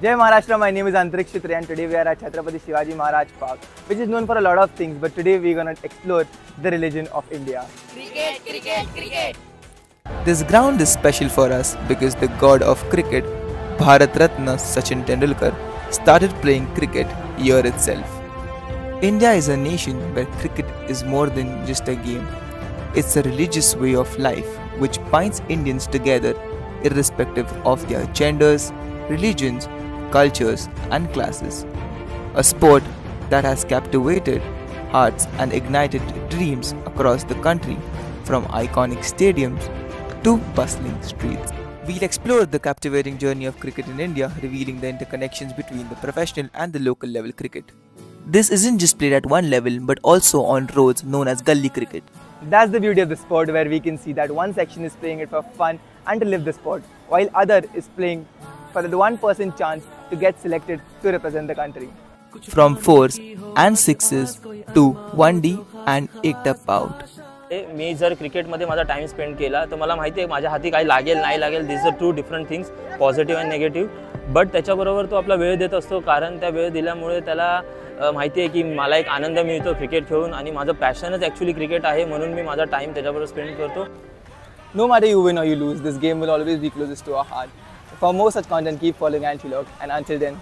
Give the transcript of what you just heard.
Jai Maharashtra, my name is Antriksh Chitri and today we are at Chhatrapati Shivaji Maharaj Park, which is known for a lot of things, but today we are going to explore the religion of India. Cricket, cricket, cricket. This ground is special for us because the god of cricket, Bharat Ratna Sachin Tendulkar, started playing cricket here itself. India is a nation where cricket is more than just a game. It's a religious way of life which binds Indians together irrespective of their genders, religions, cultures and classes. A sport that has captivated hearts and ignited dreams across the country, from iconic stadiums to bustling streets. We'll explore the captivating journey of cricket in India, revealing the interconnections between the professional and the local level cricket. This isn't just played at one level but also on roads known as gully cricket. That's the beauty of the sport, where we can see that one section is playing it for fun and to live the sport, while other is playing for the 1% chance to get selected to represent the country. From 4s and 6s to 1D and 8 out. मी जर क्रिकेटमध्ये माझा time spend केला तर मला माहिती आहे माझ्या हाती काय लागेल नाही लागेल, this are two different things, positive and negative. But त्याच्याबरोबर तो आपला वेळ देत असतो, कारण त्या वेळ दिल्यामुळे त्याला माहिती आहे की मला एक आनंद मिळतो क्रिकेट खेळून आणि माझं पॅशनच ॲक्च्युली क्रिकेट आहे, म्हणून मी माझा टाइम त्याच्याबरोबर स्पेंड करतो. No matter you win or you lose, this game will always be closest to our heart. For more such content, keep following Antilog, and until then,